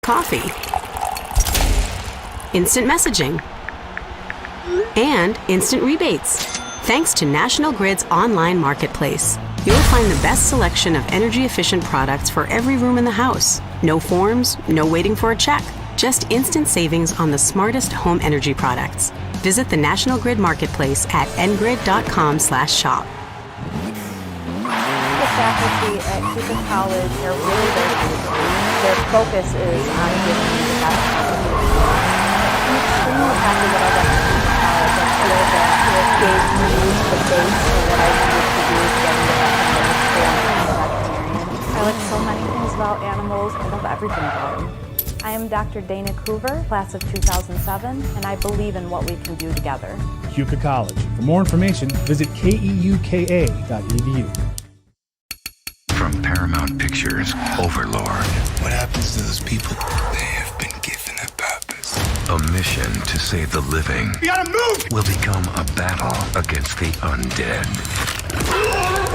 coffee, instant messaging, and instant rebates. Thanks to National Grid's online marketplace, you'll find the best selection of energy-efficient products for every room in the house. No forms, no waiting for a check. Just instant savings on the smartest home energy products. Visit the National Grid Marketplace at ngrid.com/shop. The faculty at Cupid College are really very people. Their focus is on giving you the best possible. I'm extremely happy that I got to Cupid College. I feel that it gave me the base for what I needed to do to get into veterinary school and become a veterinarian. I like so many things about animals. I love everything about them. I am Dr. Dana Coover, class of 2007, and I believe in what we can do together. Keuka College. For more information, visit keuka.edu. From Paramount Pictures, Overlord. What happens to those people? They have been given a purpose. A mission to save the living. You gotta move! Will become a battle against the undead.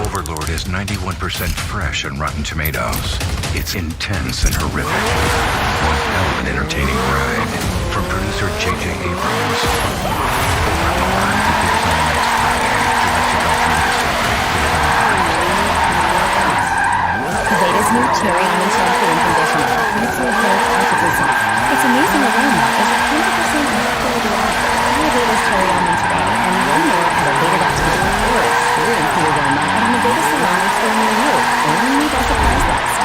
Overlord is 91% fresh on Rotten Tomatoes. It's intense and horrific. One hell of an entertaining ride. From producer J.J. Abrams. Overlord appears on next Friday. Veda's new cherry almond shampoo and conditioner makes your hair perfectly soft. Its amazing aroma is 100% natural delight. Try Veda's cherry almond today and learn more at Veda.com or experience the aroma at an Veda salon store near you. Only at a price list.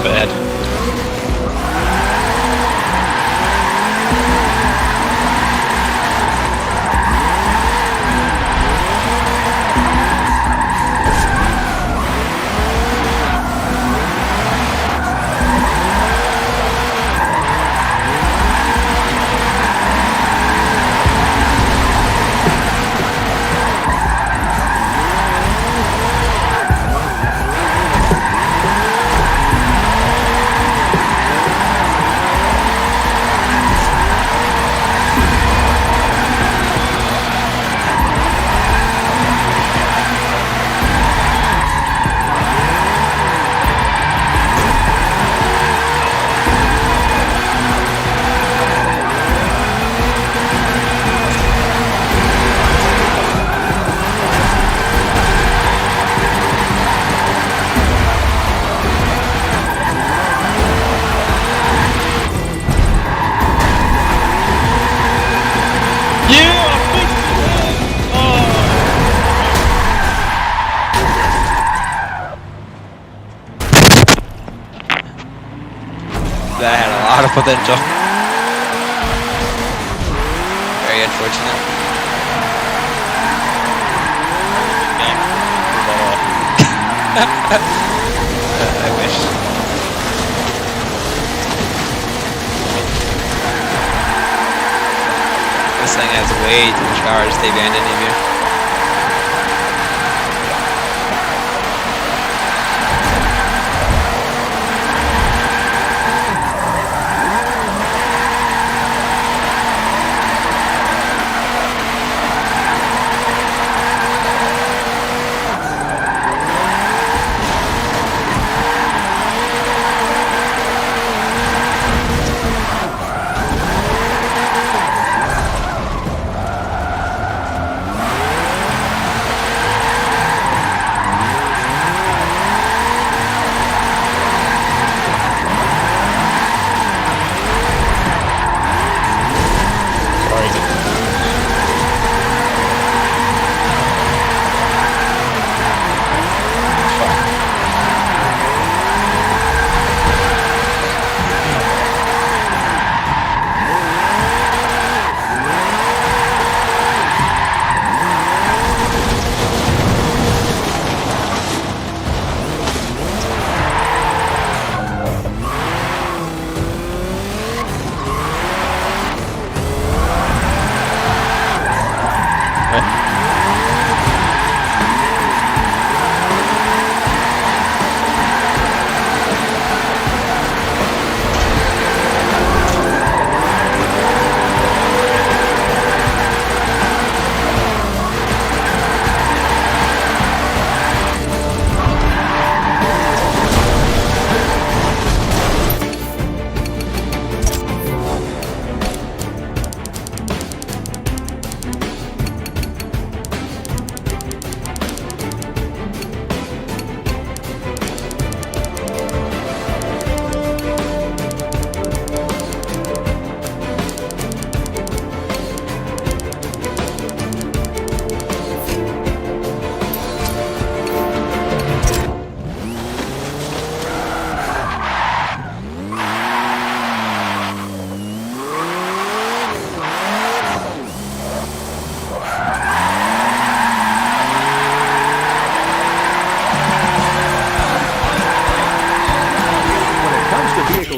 lap ahead. That had a lot of potential. Very unfortunate. I wish. This thing has way too much power to stay behind any of you.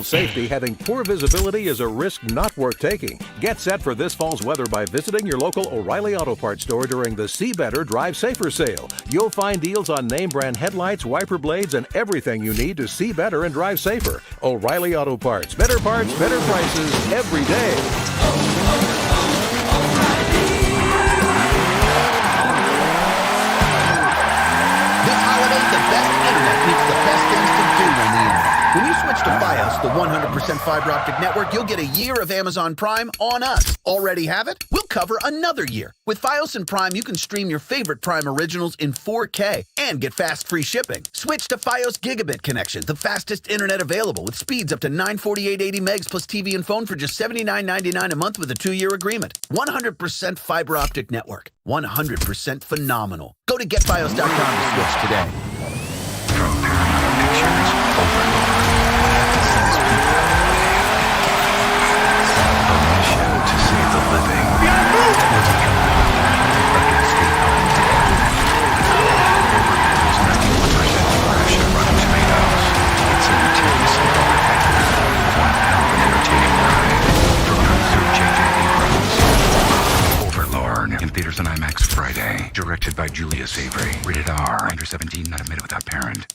Safety, having poor visibility is a risk not worth taking. Get set for this fall's weather by visiting your local O'Reilly Auto Parts store during the See Better, Drive Safer sale. You'll find deals on name brand headlights, wiper blades, and everything you need to see better and drive safer. O'Reilly Auto Parts. Better parts, better prices every day. This holiday, the best internet meets the best things to do on the internet. When you switch to Fios, the 100% fiber optic network, you'll get a year of Amazon Prime on us. Already have it? We'll cover another year. With Fios and Prime, you can stream your favorite Prime originals in 4K and get fast free shipping. Switch to Fios Gigabit connection, the fastest internet available with speeds up to 948.80 megs plus TV and phone for just $79.99 a month with a 2-year agreement. 100% fiber optic network. 100% phenomenal. Go to getfios.com to switch today. From Paramount Pictures, Overlord. Directed by Julius Avery. Rated R. Under 17, not admitted without parent.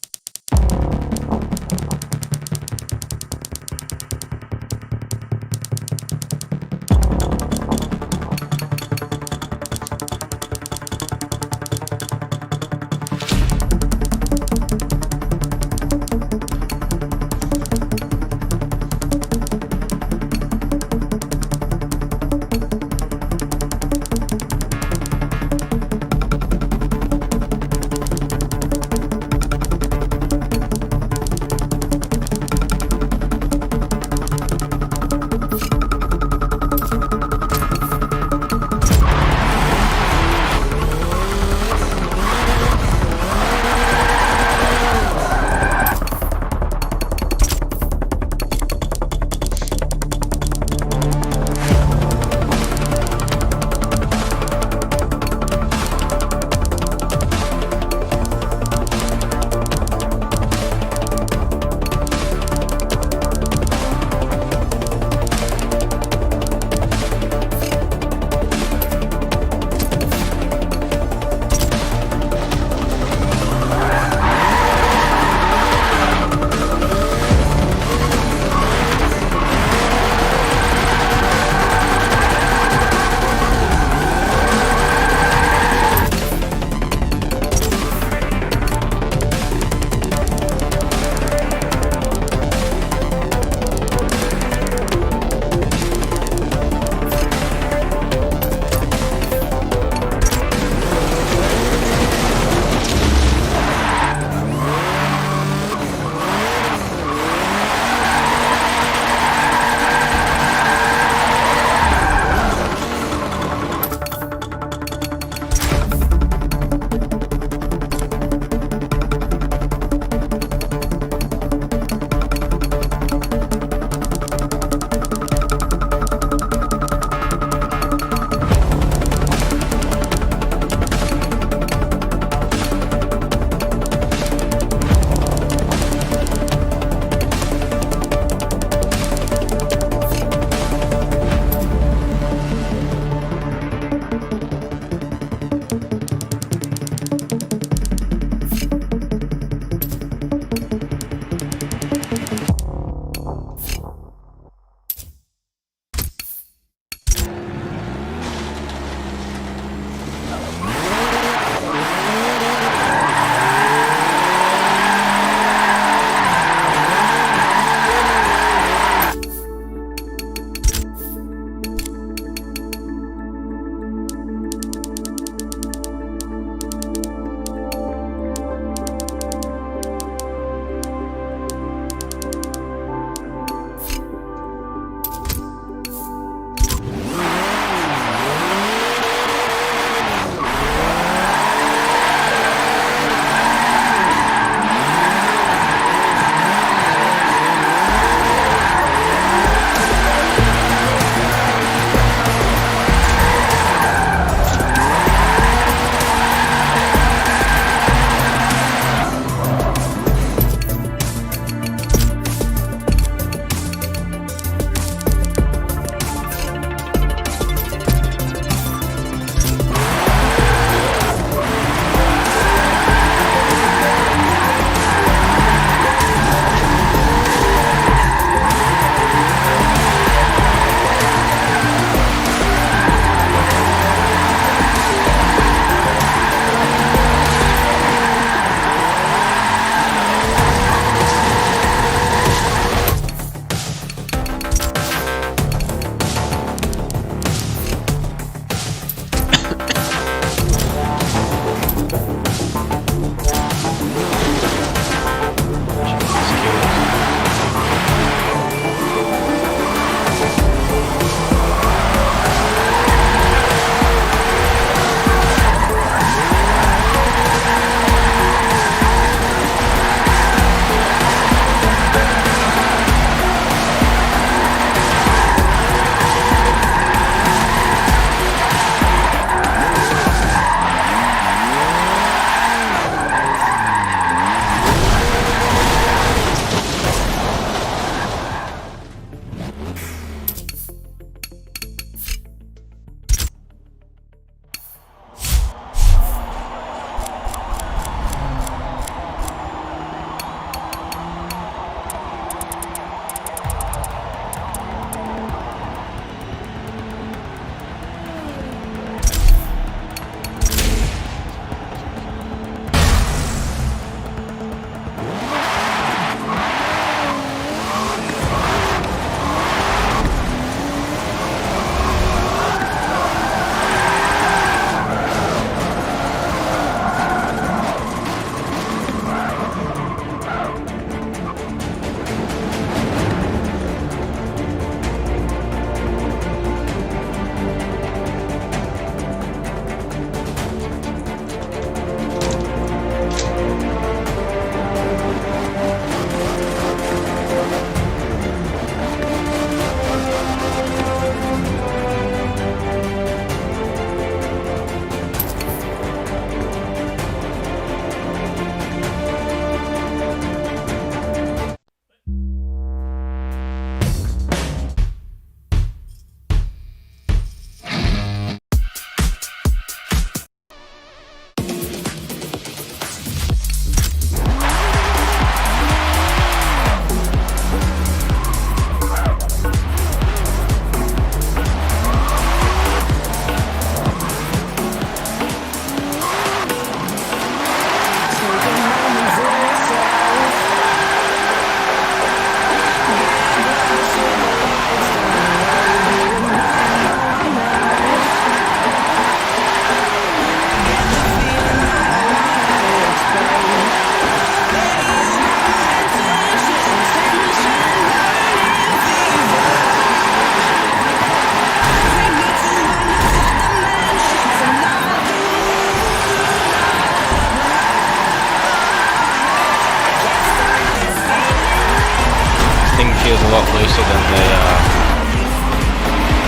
a lot looser than the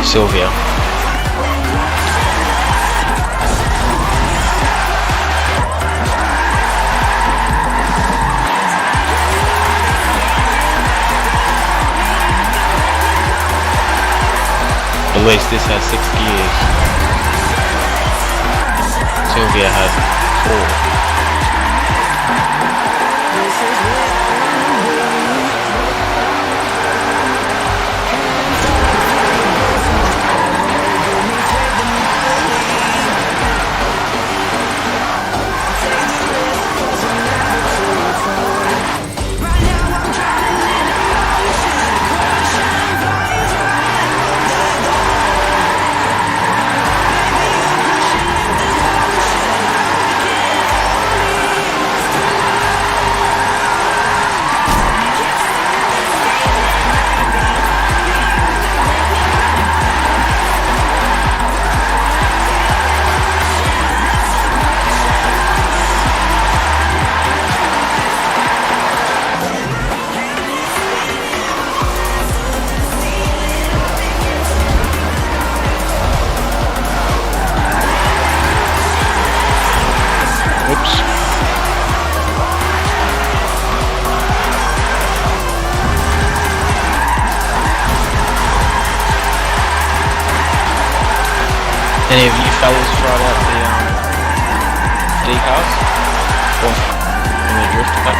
Sylvia. At least this has 6 gears. Sylvia has 4. Any of you fellas tried out the decals? Or the drift cut?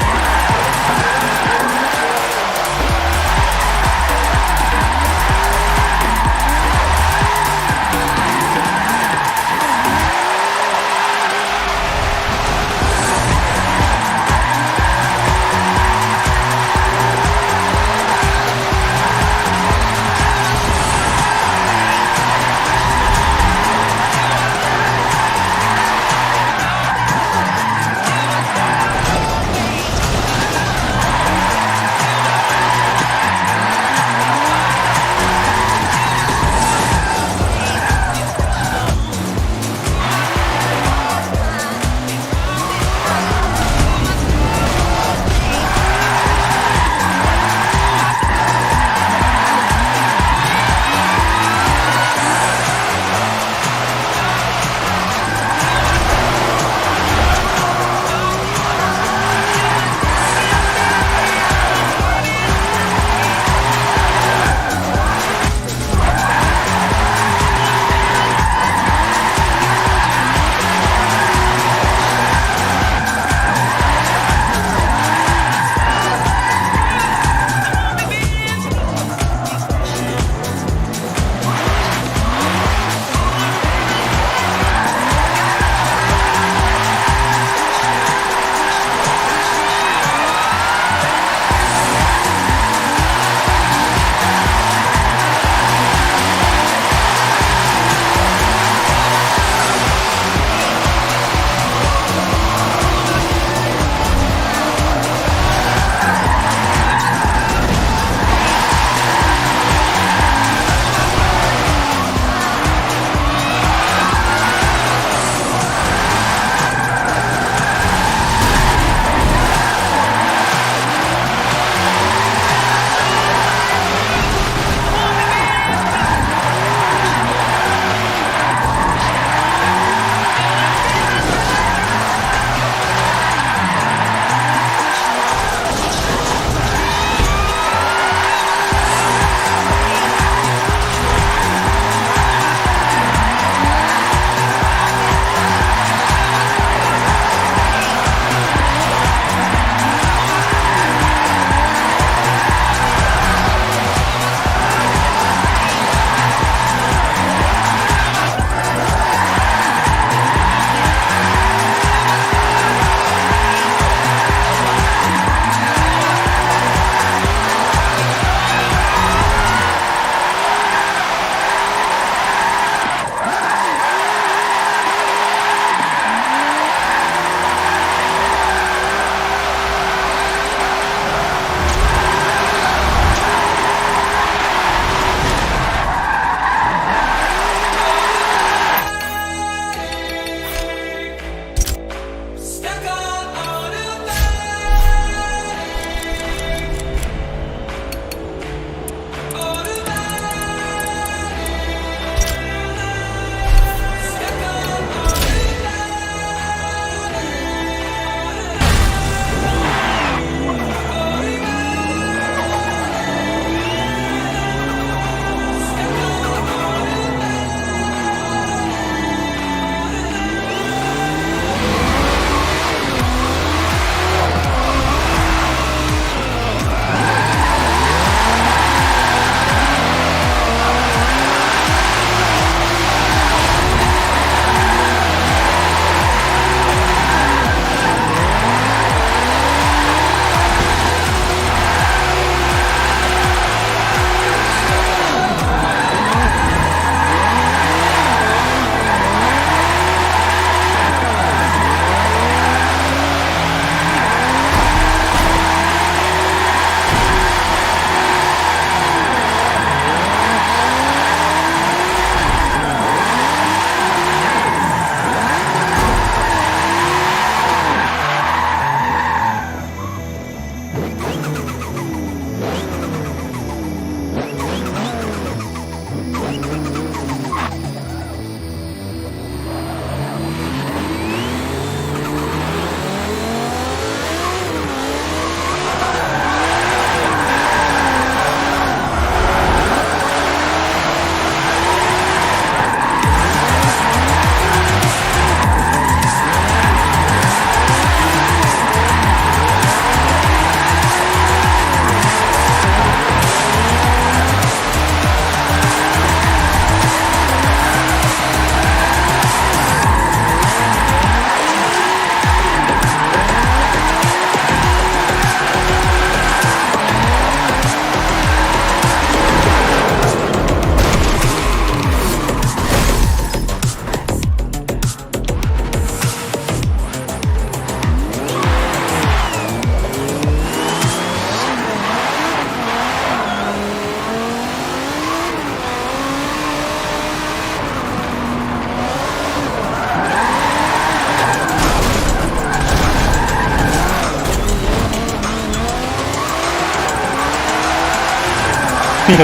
Whoa,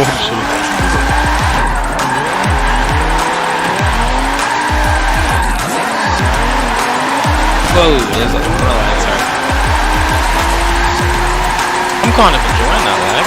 there's a lot of lag, sorry. I'm kind of enjoying that lag.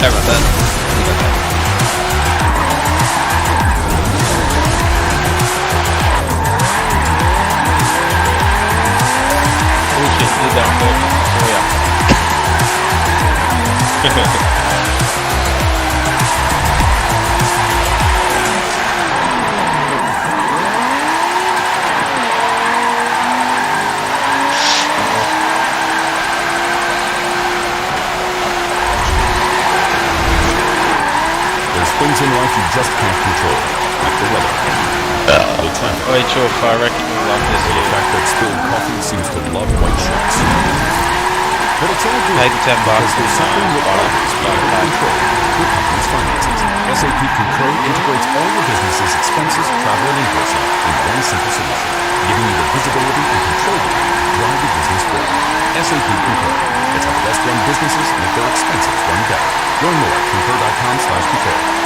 Sorry about that. Oh shit, he's down quick. Oh yeah. Things in life you just can't control, like the weather, the traffic. Alright, sure, I reckon you love this The here. fact that spilled coffee seems to love white shirts. But it's all good, Paid $10 because there's something that for always be able to control your company's finances. SAP Concur integrates all your business's expenses, travel, and invoicing in one simple solution, giving you the visibility and control you to drive your business forward. SAP Concur. It's how the best-run businesses make their expenses run better. Learn more at concur.com/concur.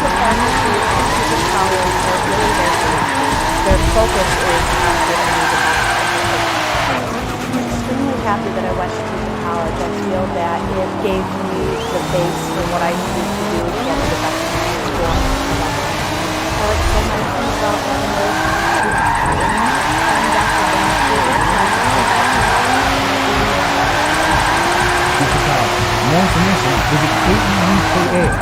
The pharmacy and Cooper College are really their focus is on giving me the best education. I'm extremely happy that I went to Cooper College. I feel that it gave me the base for what I needed to do to get to the best school. I like so many things about Leavenworth. I'm Dr. Dan Stewart. Cooper College. For more information, visit KEUKA.edu.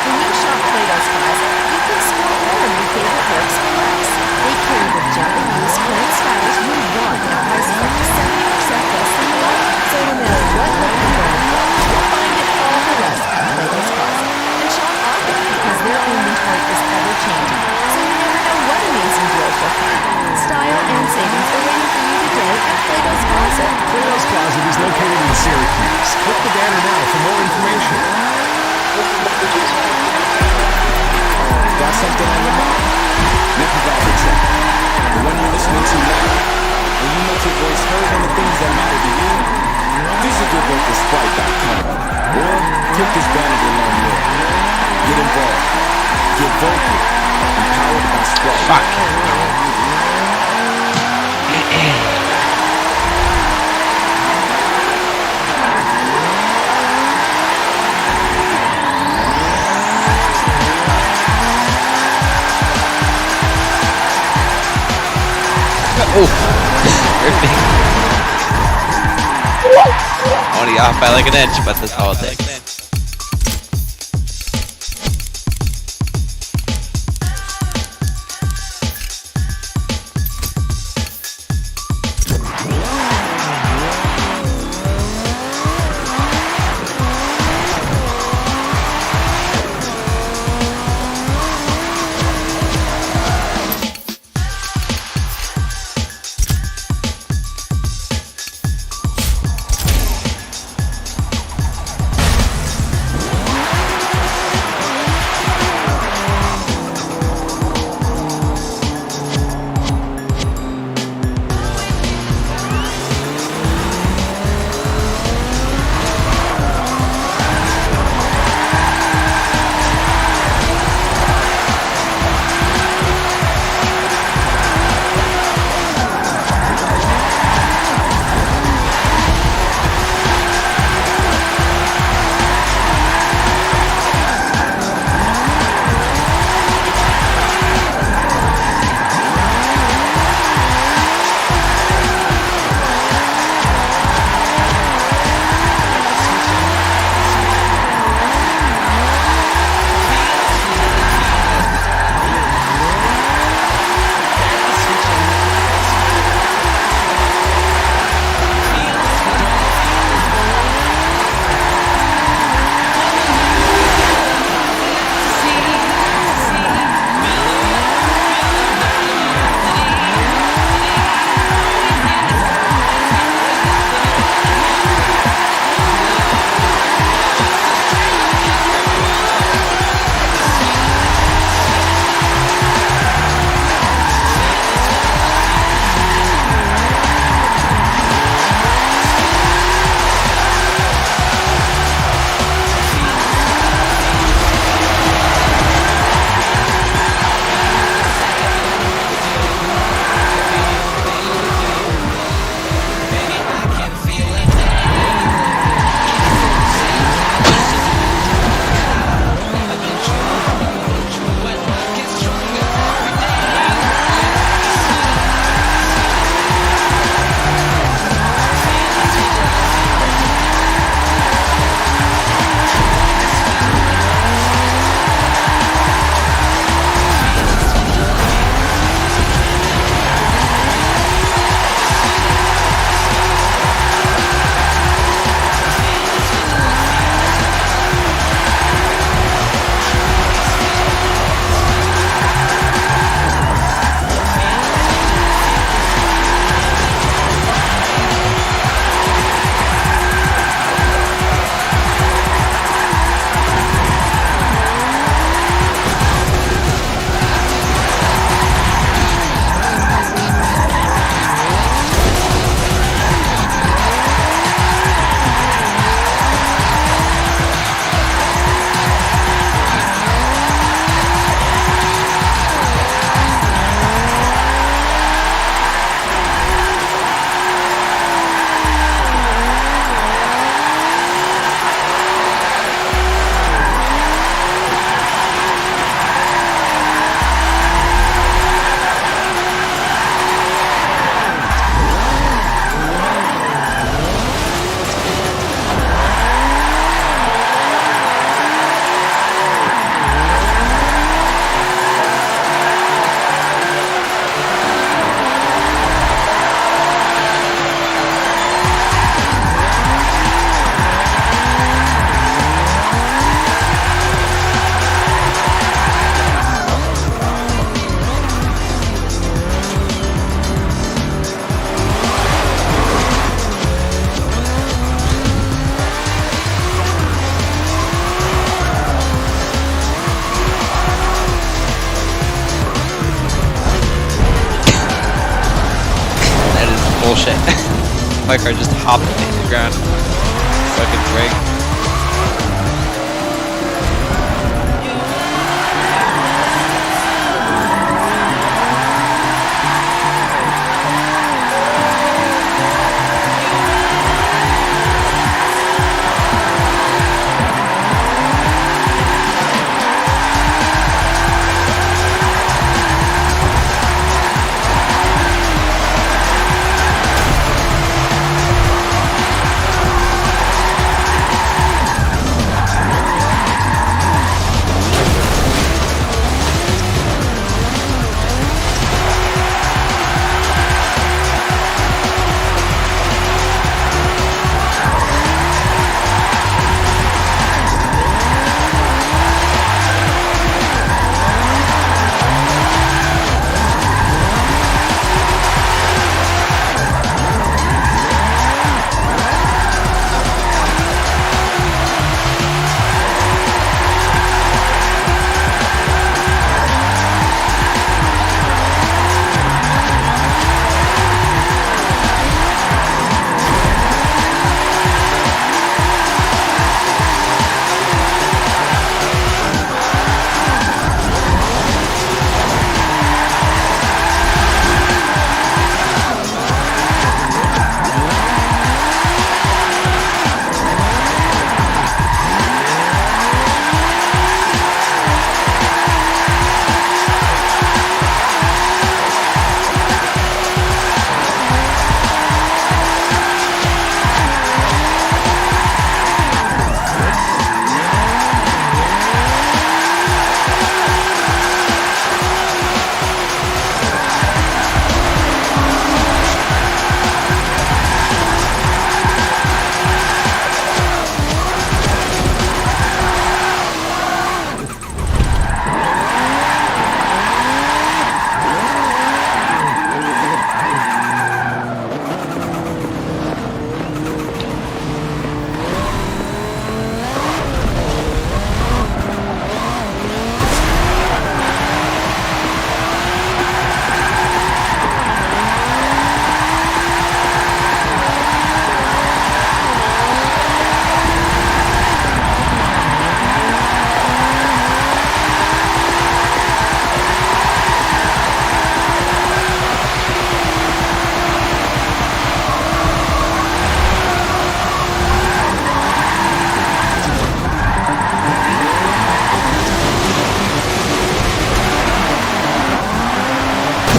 When you shop Plato's Closet, you can score all of your favorite works for less. They carry the gently used current styles you want at prices up to 70% less than you like. So no matter what look you're going for, you'll find it all for less at Plato's Closet. And shop often because their inventory is ever changing, so you never know what amazing deals you'll find. Style and savings are waiting for you today at Plato's Closet. Plato's Closet is located in Syracuse. Click the banner now for more information. Got something on your mind? We provide the check. The one you're listening to now, when you make your voice heard on the things that matter to you, visit yourvocalsprite.com or click this banner to learn more. Get involved. Get vocal. Empowered by Sprite. Fuck. Oh, only off by like an inch, but that's all it takes. shit. My car just hopped and hit the ground. Fucking twig.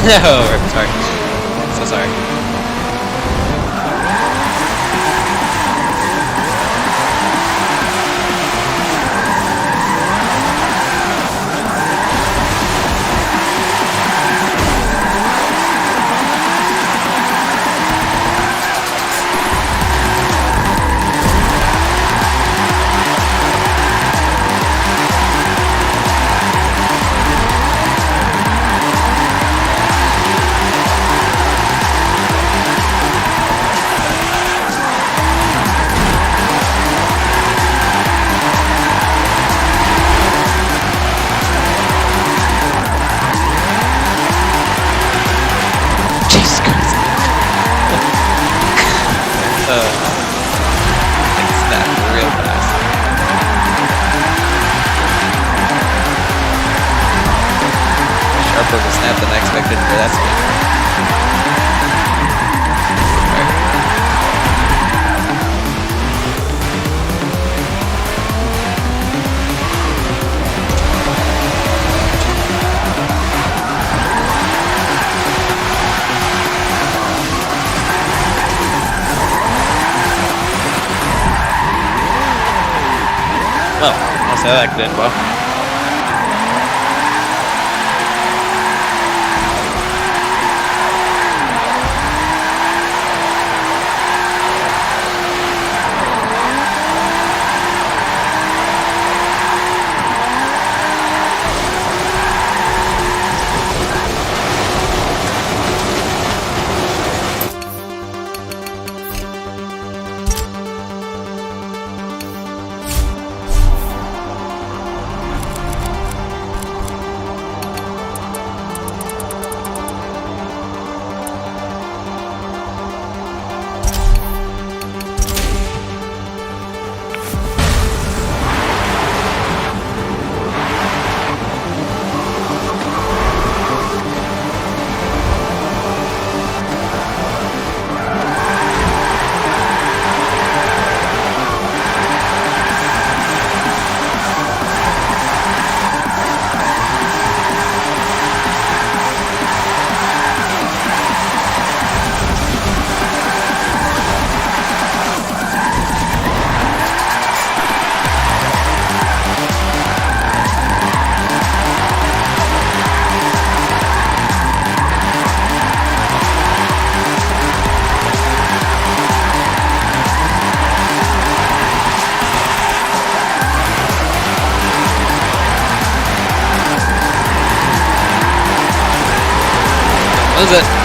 No, sorry. So sorry. Sharper will snap than I expected for that speed. Well, I'll say that did well. Move it.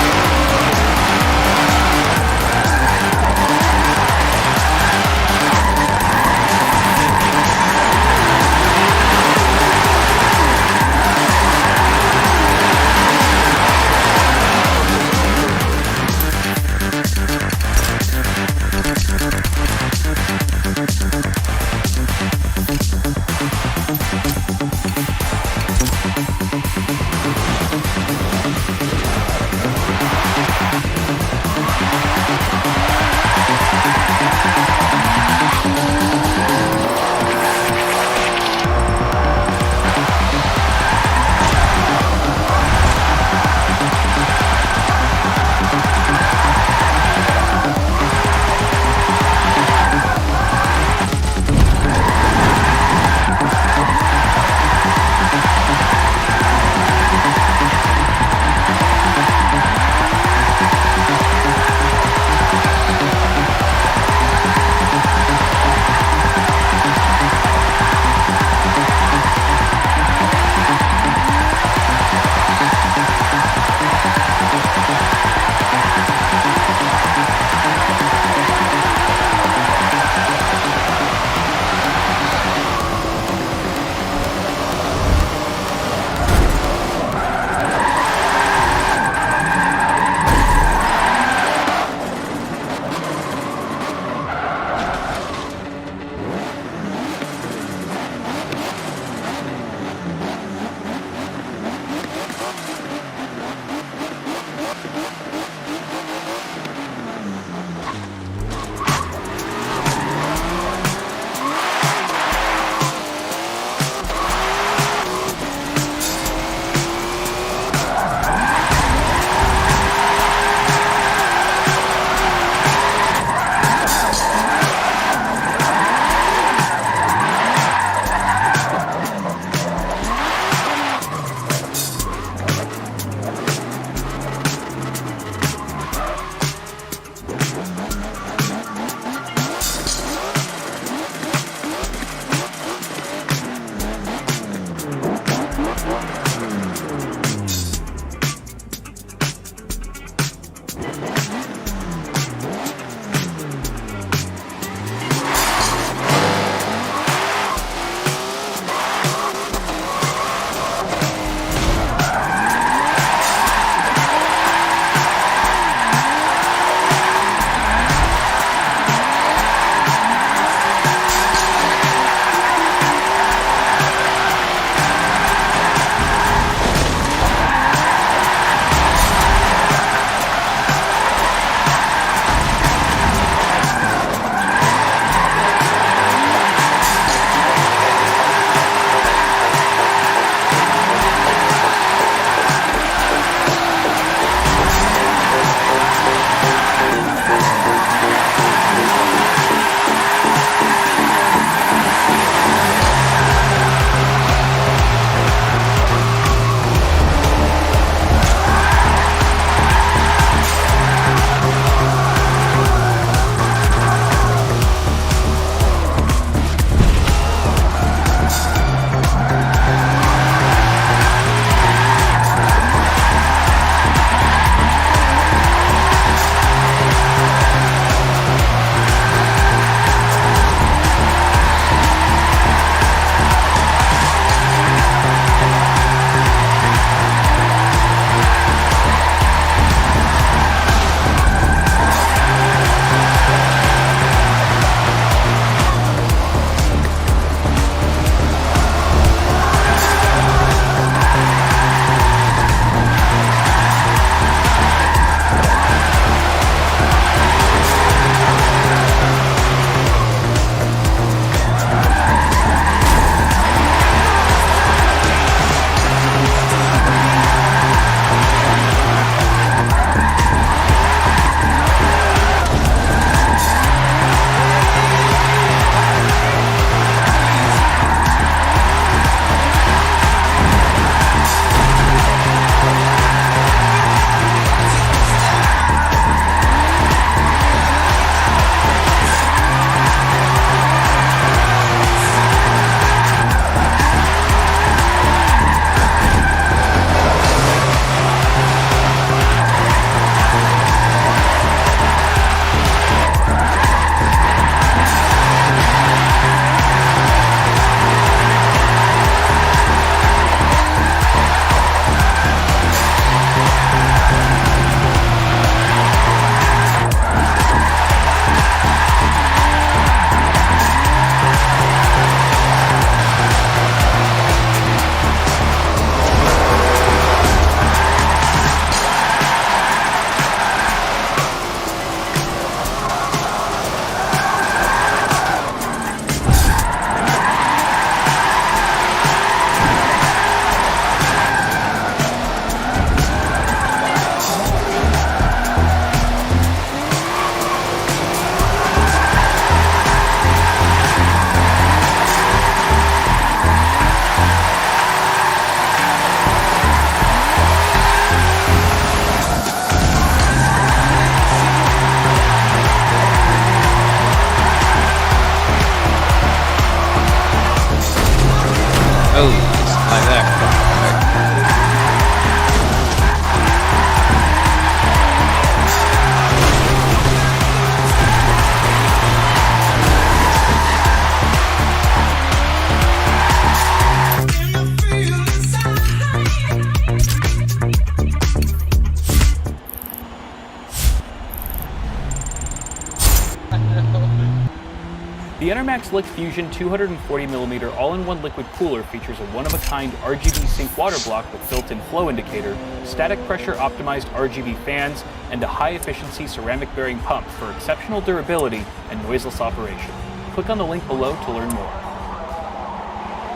The Enermax Lick Fusion 240mm all-in-one liquid cooler features a one-of-a-kind RGB sync water block with built-in flow indicator, static pressure optimized RGB fans, and a high-efficiency ceramic bearing pump for exceptional durability and noiseless operation. Click on the link below to learn more.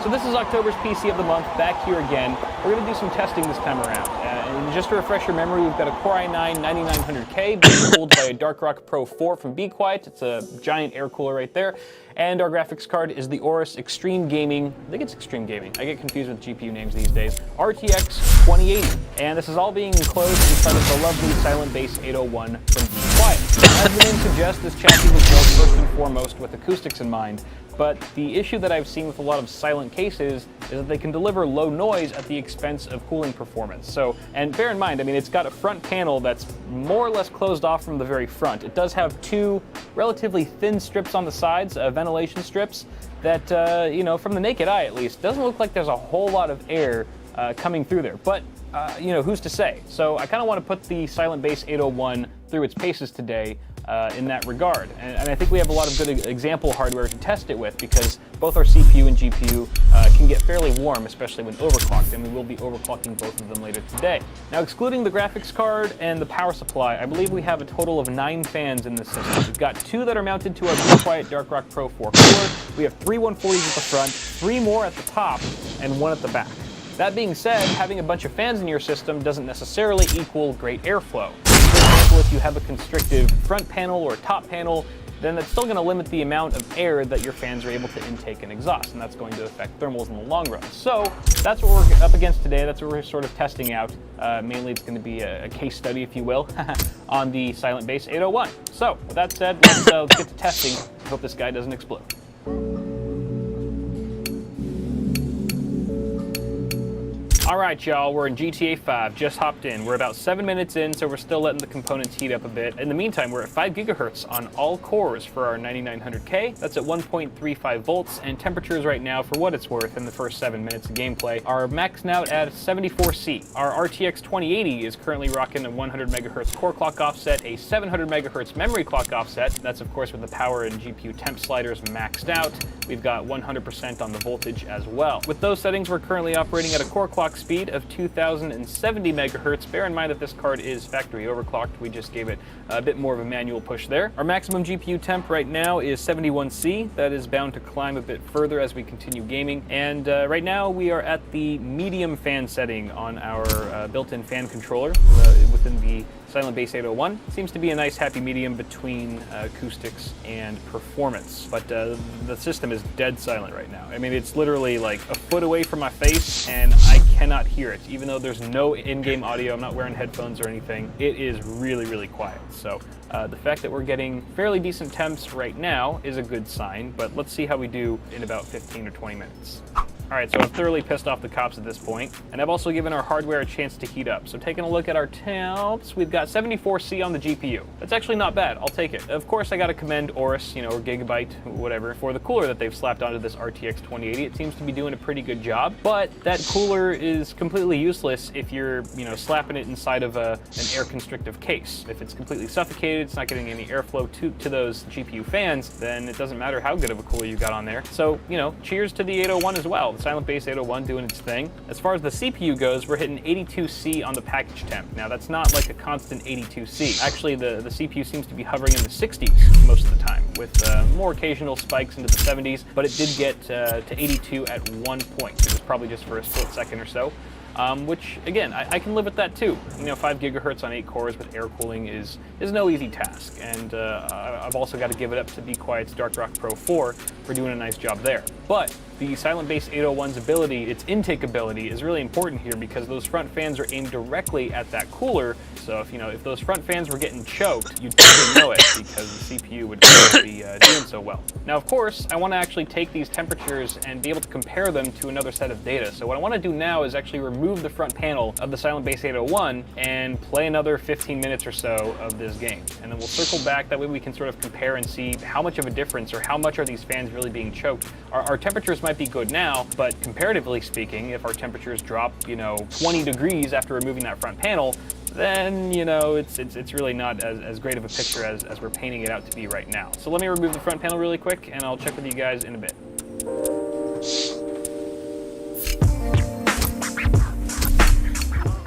So this is October's PC of the month, back here again. We're going to do some testing this time around. And just to refresh your memory, we've got a Core i9 9900K being cooled by a Darkrock Pro 4 from Be Quiet. It's a giant air cooler right there. And our graphics card is the Aorus Extreme Gaming. I think it's Extreme Gaming. I get confused with GPU names these days. RTX 2080. And this is all being enclosed inside of the lovely Silent Base 801 from Be Quiet. As the name suggests, this chassis was built first and foremost with acoustics in mind. But the issue that I've seen with a lot of silent cases is that they can deliver low noise at the expense of cooling performance. So, and bear in mind, I mean, it's got a front panel that's more or less closed off from the very front. It does have two relatively thin strips on the sides, ventilation strips, that, you know, from the naked eye at least, doesn't look like there's a whole lot of air coming through there. But, you know, who's to say? So I kind of want to put the Silent Base 801 through its paces today in that regard. And I think we have a lot of good example hardware to test it with, because both our CPU and GPU can get fairly warm, especially when overclocked, and we will be overclocking both of them later today. Now, excluding the graphics card and the power supply, I believe we have a total of 9 fans in this system. We've got 2 that are mounted to our Be Quiet Darkrock Pro 4 cooler. We have 3 140s at the front, 3 more at the top, and 1 at the back. That being said, having a bunch of fans in your system doesn't necessarily equal great airflow. For example, if you have a constrictive front panel or top panel, then that's still going to limit the amount of air that your fans are able to intake and exhaust, and that's going to affect thermals in the long run. So that's what we're up against today. That's what we're sort of testing out. Mainly it's going to be a case study, if you will, on the Silent Base 801. So with that said, let's get to testing. I hope this guy doesn't explode. Alright y'all, we're in GTA 5, just hopped in. We're about 7 minutes in, so we're still letting the components heat up a bit. In the meantime, we're at 5 gigahertz on all cores for our 9900K. That's at 1.35 volts, and temperatures right now, for what it's worth, in the first 7 minutes of gameplay, are maxed out at 74C. Our RTX 2080 is currently rocking a 100 megahertz core clock offset, a 700 megahertz memory clock offset. That's of course with the power and GPU temp sliders maxed out. We've got 100% on the voltage as well. With those settings, we're currently operating at a core clock speed of 2070 megahertz. Bear in mind that this card is factory overclocked. We just gave it a bit more of a manual push there. Our maximum GPU temp right now is 71C. That is bound to climb a bit further as we continue gaming. And right now we are at the medium fan setting on our built-in fan controller within the Silent Base 801. Seems to be a nice happy medium between acoustics and performance, but the system is dead silent right now. I mean, it's literally like a foot away from my face and I cannot hear it. Even though there's no in-game audio, I'm not wearing headphones or anything, it is really, really quiet. So the fact that we're getting fairly decent temps right now is a good sign, but let's see how we do in about 15 or 20 minutes. Alright, so I've thoroughly pissed off the cops at this point, and I've also given our hardware a chance to heat up. So taking a look at our temps, we've got 74C on the GPU. That's actually not bad, I'll take it. Of course, I gotta commend Aorus, or Gigabyte, whatever, for the cooler that they've slapped onto this RTX 2080. It seems to be doing a pretty good job, but that cooler is completely useless if you're, slapping it inside of an air-constrictive case. If it's completely suffocated, it's not getting any airflow to those GPU fans, then it doesn't matter how good of a cooler you got on there. So, cheers to the 801 as well. The Silent Base 801 doing its thing. As far as the CPU goes, we're hitting 82C on the package temp. Now, that's not like a constant 82C. Actually, the CPU seems to be hovering in the 60s most of the time, with more occasional spikes into the 70s, but it did get to 82 at one point. It was probably just for a split second or so. Which, again, I can live with that too. 5 gigahertz on 8 cores with air cooling is no easy task, and I've also got to give it up to Be Quiet's Darkrock Pro 4 for doing a nice job there. But the Silent Base 801's ability, its intake ability, is really important here because those front fans are aimed directly at that cooler. So if those front fans were getting choked, you'd probably know it because the CPU would be doing so well. Now, of course, I want to actually take these temperatures and be able to compare them to another set of data. So what I want to do now is actually remove the front panel of the Silent Base 801 and play another 15 minutes or so of this game. And then we'll circle back. That way we can sort of compare and see how much of a difference or how much are these fans really being choked. Our temperatures might be good now, but comparatively speaking, if our temperatures drop, 20 degrees after removing that front panel, then, you know, it's really not as great of a picture as we're painting it out to be right now. So let me remove the front panel really quick, and I'll check with you guys in a bit.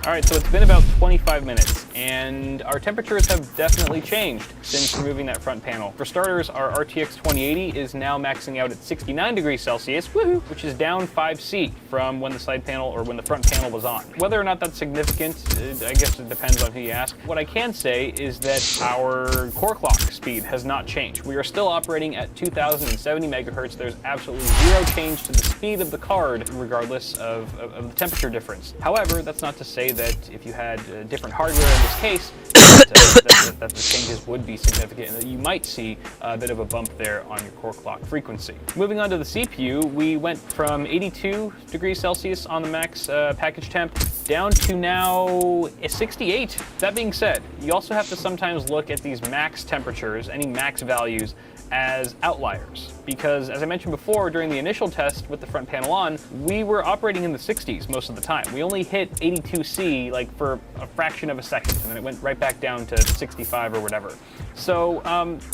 All right, so it's been about 25 minutes, and our temperatures have definitely changed since removing that front panel. For starters, our RTX 2080 is now maxing out at 69 degrees Celsius, woohoo, which is down 5°C from when the side panel or when the front panel was on. Whether or not that's significant, I guess it depends on who you ask. What I can say is that our core clock speed has not changed. We are still operating at 2070 megahertz. There's absolutely zero change to the speed of the card, regardless of the temperature difference. However, that's not to say that if you had different hardware in this case, that the changes would be significant and that you might see a bit of a bump there on your core clock frequency. Moving on to the CPU, we went from 82 degrees Celsius on the max package temp down to now 68. That being said, you also have to sometimes look at these max temperatures, any max values, as outliers, because as I mentioned before, during the initial test with the front panel on, we were operating in the 60s most of the time. We only hit 82°C like for a fraction of a second, and then it went right back down to 65 or whatever. So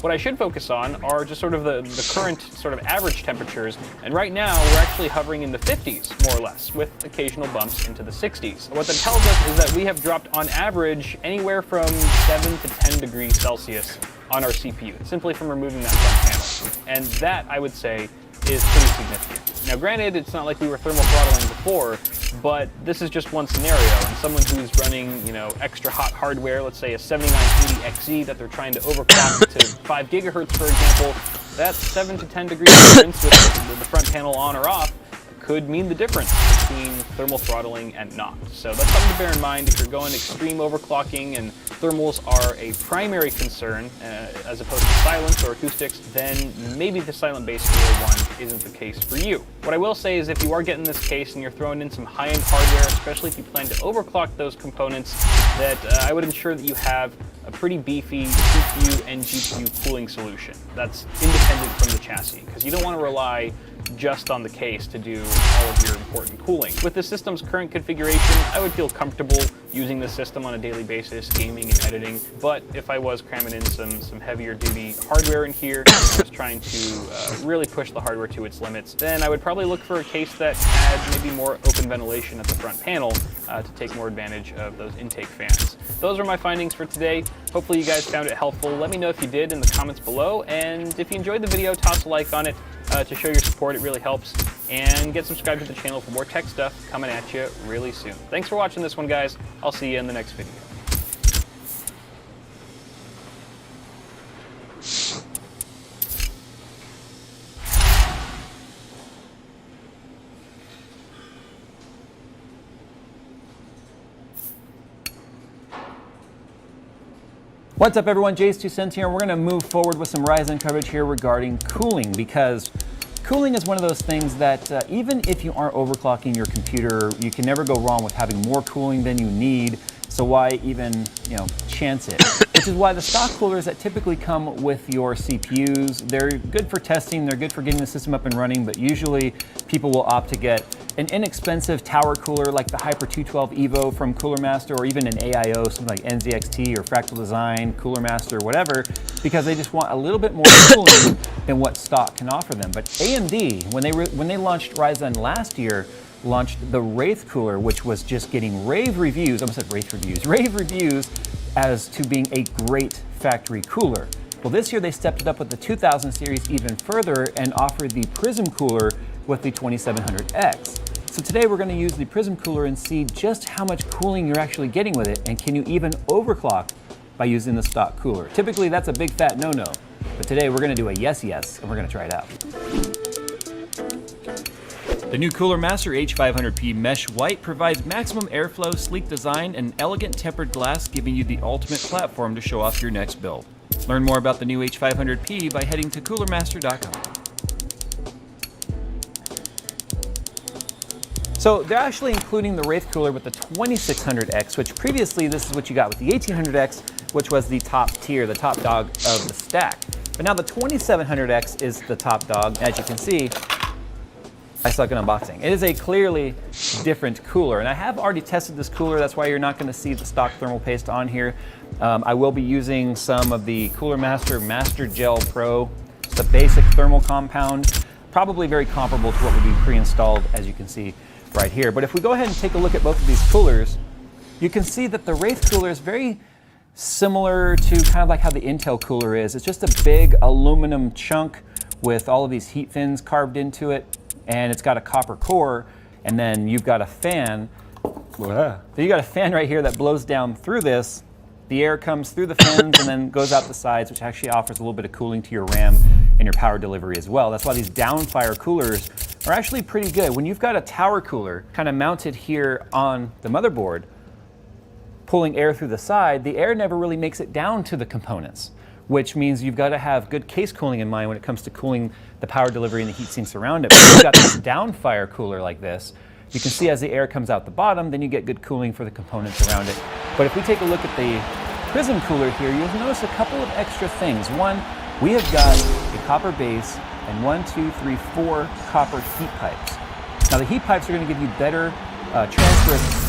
what I should focus on are just sort of the current sort of average temperatures, and right now we're actually hovering in the 50s more or less, with occasional bumps into the 60s. What that tells us is that we have dropped on average anywhere from 7 to 10 degrees Celsius on our CPU, simply from removing that front panel. And that, I would say, is pretty significant. Now granted, it's not like we were thermal throttling before, but this is just one scenario, and someone who's running, you know, extra hot hardware, let's say a 7980XE that they're trying to overclock to 5 gigahertz, for example, that 7 to 10 degree difference with the front panel on or off could mean the difference between thermal throttling and not. So that's something to bear in mind if you're going extreme overclocking and thermals are a primary concern as opposed to silence or acoustics, then maybe the silent bass cooler one isn't the case for you. What I will say is if you are getting this case and you're throwing in some high-end hardware, especially if you plan to overclock those components, that I would ensure that you have a pretty beefy CPU and GPU cooling solution that's independent from the chassis, because you don't want to rely just on the case to do all of your important cooling. With the system's current configuration, I would feel comfortable using the system on a daily basis, gaming and editing, but if I was cramming in some heavier duty hardware in here, and I was trying to really push the hardware to its limits, then I would probably look for a case that had maybe more open ventilation at the front panel to take more advantage of those intake fans. Those are my findings for today. Hopefully you guys found it helpful. Let me know if you did in the comments below, and if you enjoyed the video, toss a like on it to show your support. It really helps. And get subscribed to the channel for more tech stuff coming at you really soon. Thanks for watching this one, guys. I'll see you in the next video. What's up everyone, Jay's 2 cents here, and we're going to move forward with some Ryzen coverage here regarding cooling, because cooling is one of those things that even if you aren't overclocking your computer, you can never go wrong with having more cooling than you need, so why even, you know, chance it? Which is why the stock coolers that typically come with your CPUs, they're good for testing, they're good for getting the system up and running, but usually people will opt to get an inexpensive tower cooler like the Hyper 212 Evo from Cooler Master, or even an AIO, something like NZXT or Fractal Design, Cooler Master, whatever, because they just want a little bit more cooling than what stock can offer them. But AMD, when they launched Ryzen last year, launched the Wraith cooler, which was just getting rave reviews, I almost said Wraith reviews, rave reviews as to being a great factory cooler. Well, this year they stepped it up with the 2000 series even further and offered the Prism cooler with the 2700X. So today we're going to use the Prism cooler and see just how much cooling you're actually getting with it, and can you even overclock by using the stock cooler. Typically that's a big fat no-no, but today we're going to do a yes and we're going to try it out. The new Cooler Master H500P Mesh White provides maximum airflow, sleek design, and elegant tempered glass, giving you the ultimate platform to show off your next build. Learn more about the new H500P by heading to coolermaster.com. So they're actually including the Wraith cooler with the 2600X, which previously this is what you got with the 1800X, which was the top tier, the top dog of the stack. But now the 2700X is the top dog. As you can see, I suck at unboxing. It is a clearly different cooler, and I have already tested this cooler. That's why you're not going to see the stock thermal paste on here. I will be using some of the Cooler Master Master Gel Pro. It's the basic thermal compound, probably very comparable to what would be pre-installed, as you can see right here. But if we go ahead and take a look at both of these coolers, you can see that the Wraith cooler is very similar to kind of like how the Intel cooler is. It's just a big aluminum chunk with all of these heat fins carved into it, and it's got a copper core, and then you've got a fan. So you got a fan right here that blows down through this. The air comes through the fins and then goes out the sides, which actually offers a little bit of cooling to your RAM and your power delivery as well. That's why these downfire coolers are actually pretty good. When you've got a tower cooler kind of mounted here on the motherboard, pulling air through the side, the air never really makes it down to the components, which means you've got to have good case cooling in mind when it comes to cooling the power delivery and the heat sinks around it. But if you've got this downfire cooler like this, you can see as the air comes out the bottom, then you get good cooling for the components around it. But if we take a look at the Prism cooler here, you'll notice a couple of extra things. One, we have got a copper base and 4 copper heat pipes. Now the heat pipes are going to give you better transfer.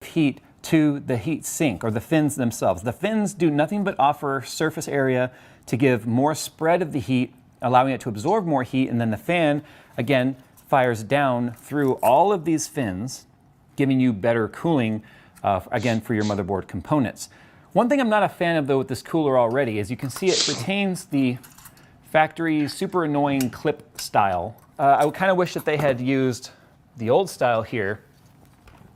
Heat to the heat sink or the fins themselves. The fins do nothing but offer surface area to give more spread of the heat, allowing it to absorb more heat, and then the fan, again, fires down through all of these fins, giving you better cooling, again, for your motherboard components. One thing I'm not a fan of, though, with this cooler already is you can see it retains the factory super annoying clip style. I kind of wish that they had used the old style here,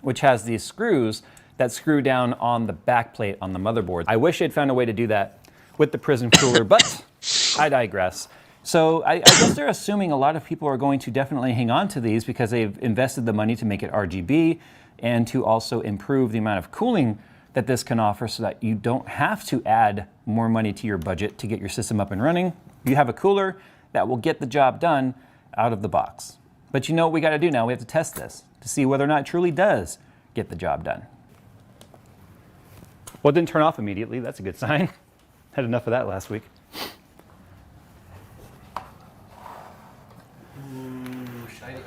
which has these screws that screw down on the back plate on the motherboard. I wish they'd found a way to do that with the Prism cooler, but I digress. So I guess they're assuming a lot of people are going to definitely hang on to these because they've invested the money to make it RGB and to also improve the amount of cooling that this can offer so that you don't have to add more money to your budget to get your system up and running. You have a cooler that will get the job done out of the box. But you know what we got to do now? We have to test this to see whether or not it truly does get the job done. Well, it didn't turn off immediately. That's a good sign. Had enough of that last week. Shiny.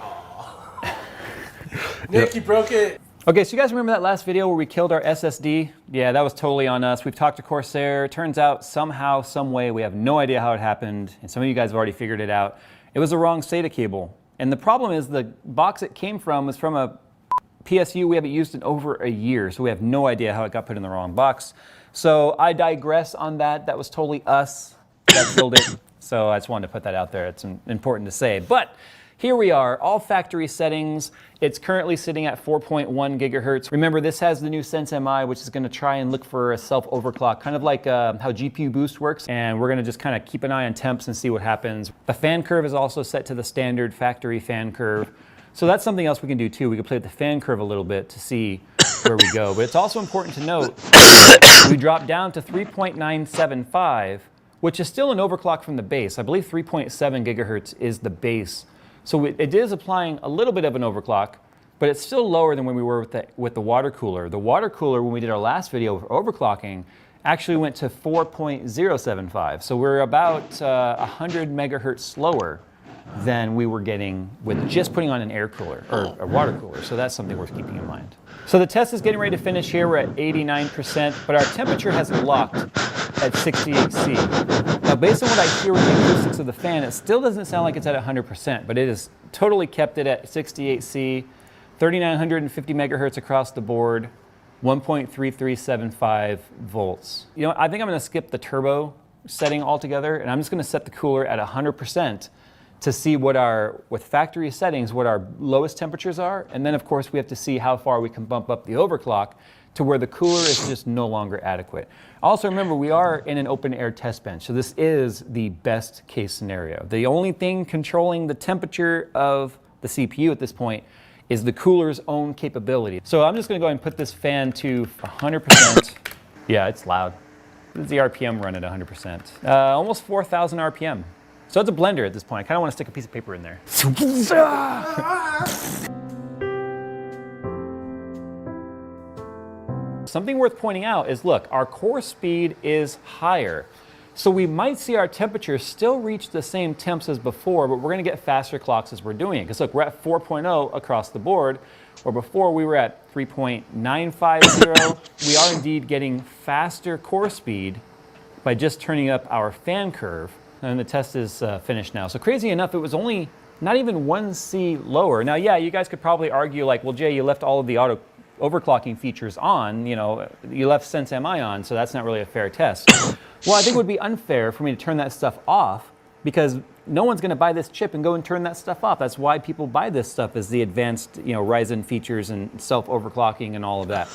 Nick, you broke it. Okay, so you guys remember that last video where we killed our SSD? Yeah, that was totally on us. We've talked to Corsair. Turns out somehow, some way, we have no idea how it happened, and some of you guys have already figured it out. It was the wrong SATA cable. And the problem is the box it came from was from a PSU we haven't used in over a year, so we have no idea how it got put in the wrong box. So I digress on that. That was totally us that killed it. So I just wanted to put that out there. It's important to say. But here we are, all factory settings. It's currently sitting at 4.1 gigahertz. Remember, this has the new Sense MI, which is going to try and look for a self-overclock, kind of like how GPU Boost works. And we're going to just kind of keep an eye on temps and see what happens. The fan curve is also set to the standard factory fan curve. So that's something else we can do too. We can play with the fan curve a little bit to see where we go. But it's also important to note, we drop down to 3.975, which is still an overclock from the base. I believe 3.7 gigahertz is the base. So it is applying a little bit of an overclock, but it's still lower than when we were with the water cooler. The water cooler, when we did our last video for overclocking, actually went to 4.075. So we're about 100 megahertz slower than we were getting with just putting on an air cooler or a water cooler. So that's something worth keeping in mind. So the test is getting ready to finish here. We're at 89%, but our temperature has locked at 68C. Now, based on what I hear with the acoustics of the fan, it still doesn't sound like it's at 100%, but it has totally kept it at 68C, 3,950 megahertz across the board, 1.3375 volts. You know, I think I'm going to skip the turbo setting altogether, and I'm just going to set the cooler at 100% to see what with factory settings, what our lowest temperatures are. And then of course we have to see how far we can bump up the overclock to where the cooler is just no longer adequate. Also remember, we are in an open air test bench, so this is the best case scenario. The only thing controlling the temperature of the CPU at this point is the cooler's own capability. So I'm just gonna go ahead and put this fan to 100%. Yeah, it's loud. This is the RPM run at 100%. Almost 4,000 RPM. So it's a blender at this point. I kind of want to stick a piece of paper in there. Something worth pointing out is, look, our core speed is higher. So we might see our temperature still reach the same temps as before, but we're going to get faster clocks as we're doing it. Because look, we're at 4.0 across the board, where before we were at 3.950. We are indeed getting faster core speed by just turning up our fan curve. And the test is finished now. So crazy enough, it was only not even 1C lower. Now, yeah, you guys could probably argue like, well, Jay, you left all of the auto overclocking features on, you know, you left Sense MI on, so that's not really a fair test. Well, I think it would be unfair for me to turn that stuff off because no one's gonna buy this chip and go and turn that stuff off. That's why people buy this stuff, is the advanced, you know, Ryzen features and self-overclocking and all of that.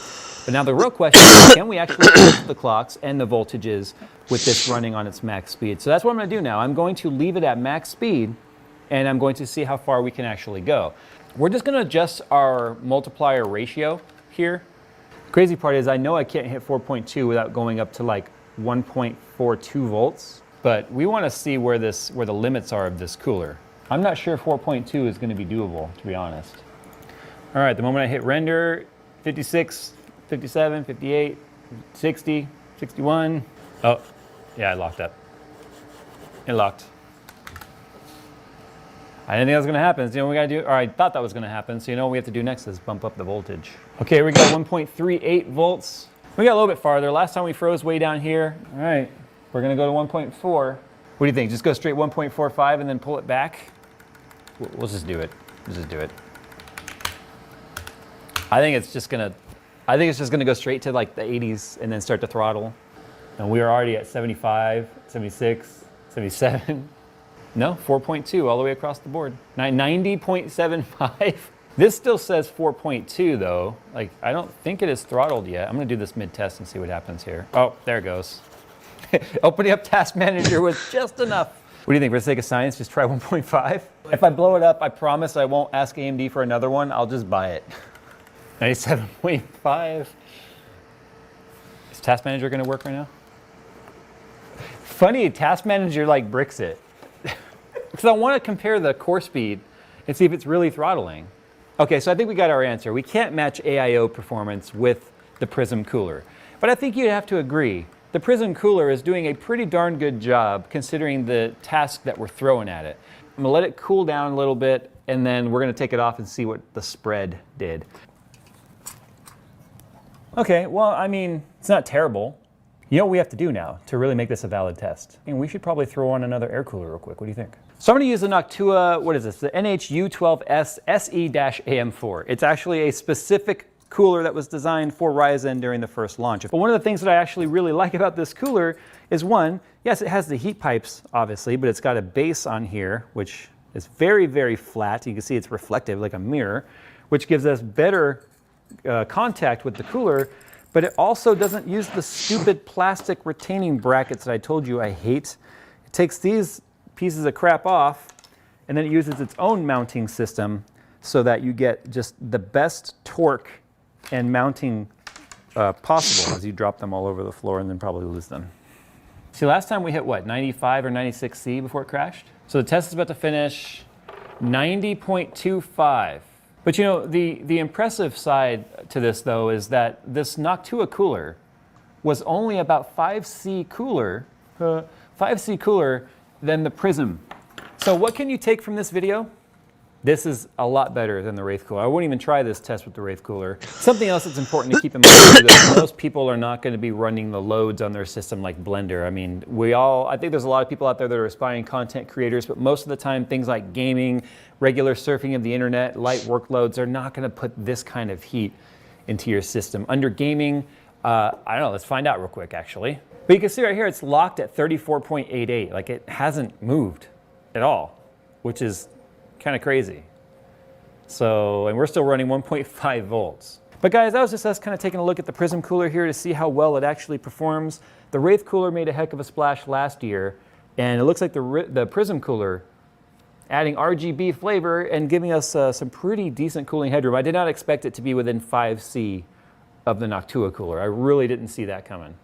But now the real question is, can we actually push the clocks and the voltages with this running on its max speed? So that's what I'm going to do now. I'm going to leave it at max speed, and I'm going to see how far we can actually go. We're just going to adjust our multiplier ratio here. The crazy part is I know I can't hit 4.2 without going up to like 1.42 volts, but we want to see where the limits are of this cooler. I'm not sure 4.2 is going to be doable, to be honest. All right, the moment I hit render, 56, 57, 58, 60, 61. Oh, yeah, I locked up. It locked. I didn't think that was gonna happen. So you know what we gotta do? Or I thought that was gonna happen. So you know what we have to do next is bump up the voltage. Okay, we got 1.38 volts. We got a little bit farther. Last time we froze way down here. All right, we're gonna go to 1.4. What do you think? Just go straight 1.45 and then pull it back? We'll just do it. Let's just do it. I think it's just gonna go straight to like the 80s and then start to throttle. And we are already at 75, 76, 77. No, 4.2 all the way across the board. 90.75. This still says 4.2 though. Like, I don't think it is throttled yet. I'm gonna do this mid-test and see what happens here. Oh, there it goes. Opening up Task Manager was just enough. What do you think? For the sake of science, just try 1.5? If I blow it up, I promise I won't ask AMD for another one. I'll just buy it. 97.5. Is Task Manager gonna work right now? Funny, Task Manager like bricks it. Because I want to compare the core speed and see if it's really throttling. Okay, so I think we got our answer. We can't match AIO performance with the Prism cooler. But I think you'd have to agree, the Prism cooler is doing a pretty darn good job considering the task that we're throwing at it. I'm gonna let it cool down a little bit, and then we're gonna take it off and see what the spread did. Okay, well, I mean, it's not terrible. You know what we have to do now to really make this a valid test? And we should probably throw on another air cooler real quick. What do you think? So I'm gonna use the Noctua, what is this? The NH-U12S SE-AM4. It's actually a specific cooler that was designed for Ryzen during the first launch. But one of the things that I actually really like about this cooler is one, yes, it has the heat pipes, obviously, but it's got a base on here, which is very, very flat. You can see it's reflective like a mirror, which gives us better contact with the cooler, but it also doesn't use the stupid plastic retaining brackets that I told you I hate. It takes these pieces of crap off, and then it uses its own mounting system so that you get just the best torque and mounting possible as you drop them all over the floor and then probably lose them. See, last time we hit what, 95 or 96 C before it crashed? So the test is about to finish 90.25. But you know, the impressive side to this though is that this Noctua cooler was only about 5C cooler, 5C cooler than the Prism. So what can you take from this video? This is a lot better than the Wraith cooler. I wouldn't even try this test with the Wraith cooler. Something else that's important to keep in mind is that most people are not going to be running the loads on their system like Blender. I mean, I think there's a lot of people out there that are aspiring content creators, but most of the time things like gaming, regular surfing of the internet, light workloads are not going to put this kind of heat into your system. Under gaming, I don't know, let's find out real quick actually. But you can see right here, it's locked at 34.88. Like it hasn't moved at all, which is kind of crazy. So, and we're still running 1.5 volts. But guys, that was just us kind of taking a look at the Prism cooler here to see how well it actually performs. The Wraith cooler made a heck of a splash last year, and it looks like the Prism cooler adding RGB flavor and giving us some pretty decent cooling headroom. I did not expect it to be within 5C of the Noctua cooler. I really didn't see that coming.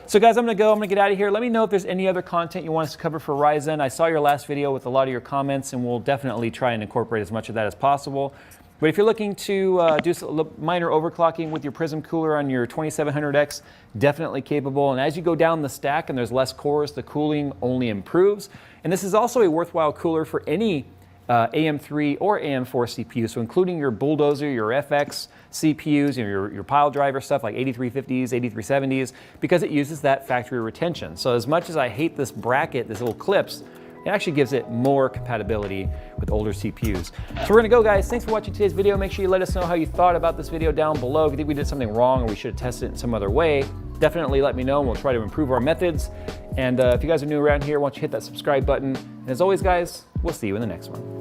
So guys, I'm gonna get out of here. Let me know if there's any other content you want us to cover for Ryzen. I saw your last video with a lot of your comments, and we'll definitely try and incorporate as much of that as possible. But if you're looking to do some minor overclocking with your Prism cooler on your 2700X, definitely capable. And as you go down the stack and there's less cores, the cooling only improves. And this is also a worthwhile cooler for any AM3 or AM4 CPU, so including your Bulldozer, your FX CPUs, your pile driver stuff like 8350s, 8370s, because it uses that factory retention. So as much as I hate this bracket, this little clips, it actually gives it more compatibility with older CPUs. So we're gonna go, guys. Thanks for watching today's video. Make sure you let us know how you thought about this video down below. If you think we did something wrong or we should have tested it in some other way, definitely let me know and we'll try to improve our methods. And if you guys are new around here, why don't you hit that subscribe button. And as always, guys, we'll see you in the next one.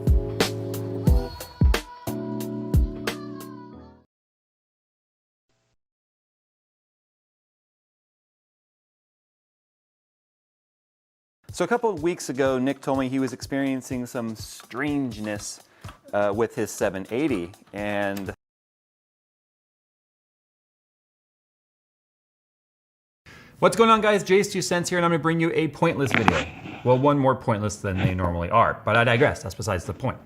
So a couple of weeks ago, Nick told me he was experiencing some strangeness with his 780, and what's going on, guys? Jay's 2 cents here, and I'm gonna bring you a pointless video. Well, one more pointless than they normally are, but I digress. That's besides the point,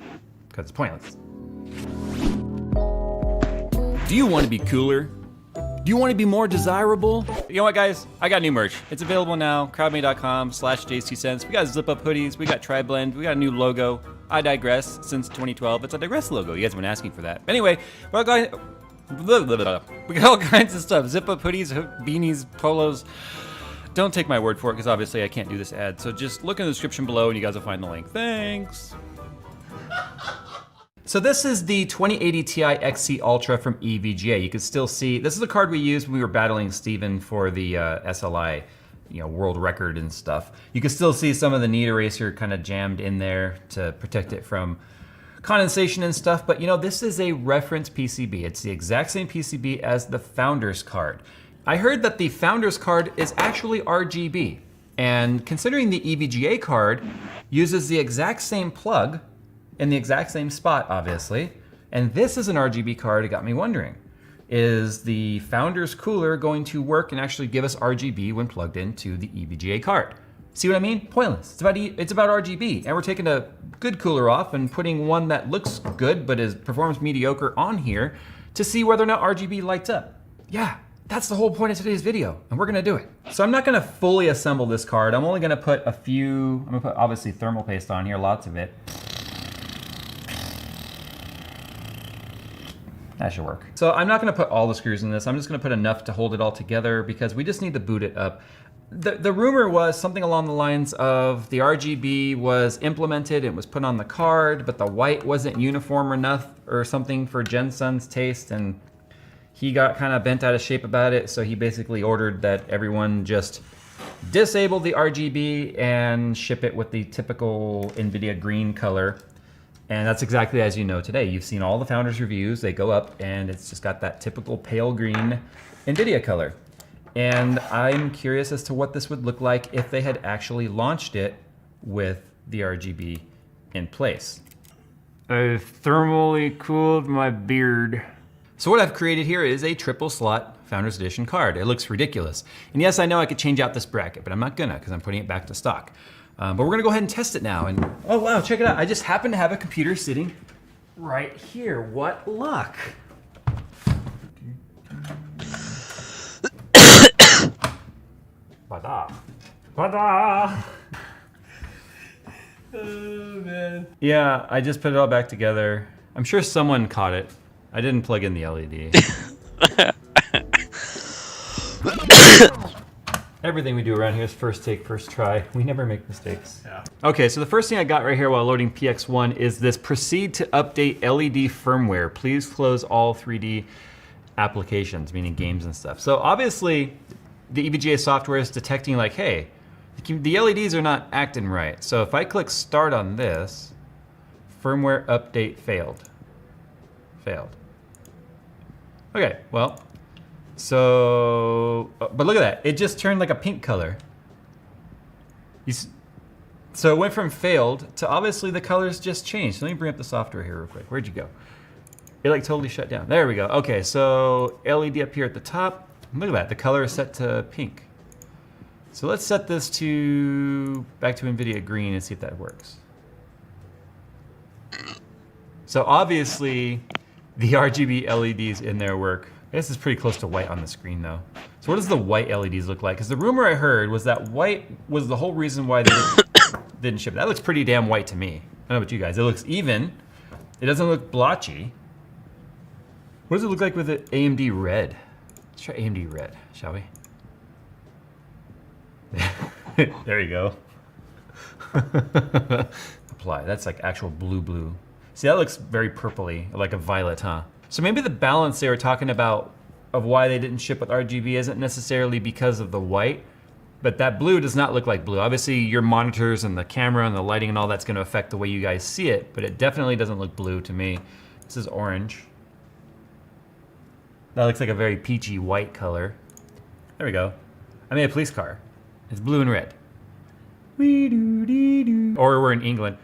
because it's pointless. Do you want to be cooler? Do you want to be more desirable? You know what, guys? I got new merch. It's available now, crowdme.com/Jays2cents. We got zip-up hoodies, we got Tri-Blend, we got a new logo. I digress. Since 2012, it's a Digress logo. You guys have been asking for that. Anyway, we got all kinds of stuff. Zip-up hoodies, beanies, polos. Don't take my word for it, because obviously I can't do this ad. So just look in the description below and you guys will find the link. Thanks. So this is the 2080 Ti XC Ultra from EVGA. You can still see, this is the card we used when we were battling Steven for the SLI, world record and stuff. You can still see some of the knead eraser kind of jammed in there to protect it from condensation and stuff. But this is a reference PCB. It's the exact same PCB as the Founders card. I heard that the Founders card is actually RGB. And considering the EVGA card uses the exact same plug in the exact same spot, obviously, and this is an RGB card, it got me wondering, is the Founders cooler going to work and actually give us RGB when plugged into the EVGA card? See what I mean? Pointless. It's about RGB, and we're taking a good cooler off and putting one that looks good but performs mediocre on here to see whether or not RGB lights up. Yeah, that's the whole point of today's video, and we're gonna do it. So I'm not gonna fully assemble this card. I'm only gonna put I'm gonna put obviously thermal paste on here, lots of it. That should work. So I'm not gonna put all the screws in this. I'm just gonna put enough to hold it all together because we just need to boot it up. The rumor was something along the lines of the RGB was implemented, it was put on the card, but the white wasn't uniform enough or something for Jensen's taste, and he got kind of bent out of shape about it, so he basically ordered that everyone just disable the RGB and ship it with the typical NVIDIA green color. And that's exactly as you know today. You've seen all the Founders reviews, they go up and it's just got that typical pale green NVIDIA color. And I'm curious as to what this would look like if they had actually launched it with the RGB in place. I thermally cooled my beard. So what I've created here is a triple slot Founders Edition card. It looks ridiculous. And yes, I know I could change out this bracket, but I'm not gonna because I'm putting it back to stock. But we're gonna go ahead and test it now. And oh wow, check it out. I just happen to have a computer sitting right here. What luck. Bada. Bada. Oh man. Yeah, I just put it all back together. I'm sure someone caught it. I didn't plug in the LED. Everything we do around here is first take, first try. We never make mistakes. Yeah. Okay, so the first thing I got right here while loading PX1 is this proceed to update LED firmware. Please close all 3D applications, meaning games and stuff. So obviously the EVGA software is detecting like, hey, the LEDs are not acting right. So if I click start on this, firmware update failed. Okay, well, so, but look at that. It just turned like a pink color. So it went from failed to obviously the colors just changed. So let me bring up the software here real quick. Where'd you go? It like totally shut down. There we go. Okay, so LED up here at the top. Look at that, the color is set to pink. So let's set this to, back to NVIDIA green and see if that works. So obviously the RGB LEDs in there work. This is pretty close to white on the screen though. So what does the white LEDs look like? Because the rumor I heard was that white was the whole reason why they didn't ship it. That looks pretty damn white to me. I don't know about you guys. It looks even. It doesn't look blotchy. What does it look like with the AMD red? Let's try AMD red, shall we? There you go. Apply. That's like actual blue. See, that looks very purpley, like a violet, huh? So maybe the balance they were talking about of why they didn't ship with RGB isn't necessarily because of the white, but that blue does not look like blue. Obviously, your monitors and the camera and the lighting and all that's going to affect the way you guys see it, but it definitely doesn't look blue to me. This is orange. That looks like a very peachy white color. There we go. I made a police car. It's blue and red. Or we're in England.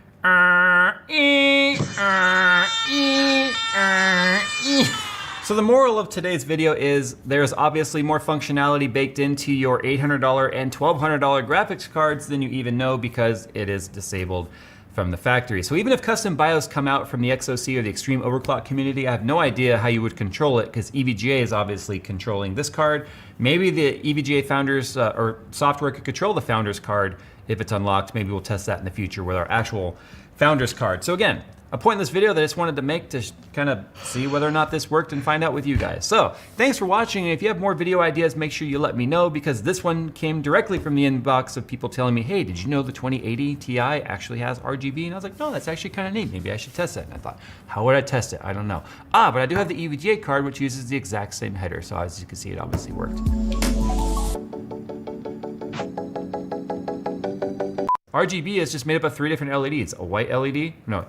So the moral of today's video is there's obviously more functionality baked into your $800 and $1,200 graphics cards than you even know because it is disabled from the factory. So even if custom BIOS come out from the XOC or the Extreme Overclock community, I have no idea how you would control it because EVGA is obviously controlling this card. Maybe the EVGA Founders or software could control the Founders card if it's unlocked. Maybe we'll test that in the future with our actual Founders card. So again, a pointless video that I just wanted to make to kind of see whether or not this worked and find out with you guys. So thanks for watching, and if you have more video ideas, make sure you let me know because this one came directly from the inbox of people telling me, hey, did you know the 2080 Ti actually has RGB? And I was like, no, that's actually kind of neat. Maybe I should test it. And I thought, how would I test it? I don't know. But I do have the EVGA card, which uses the exact same header. So as you can see, it obviously worked. RGB is just made up of 3 different LEDs. A white LED, no.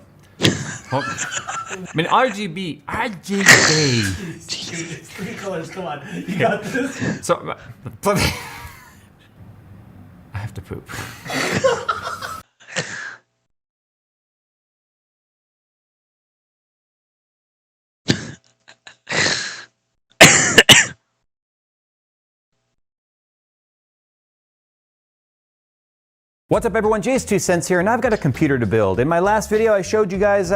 I mean, RGB. It's 3 colors, come on. You got this? So, I have to poop. What's up everyone, Jace2Cents here, and I've got a computer to build. In my last video I showed you guys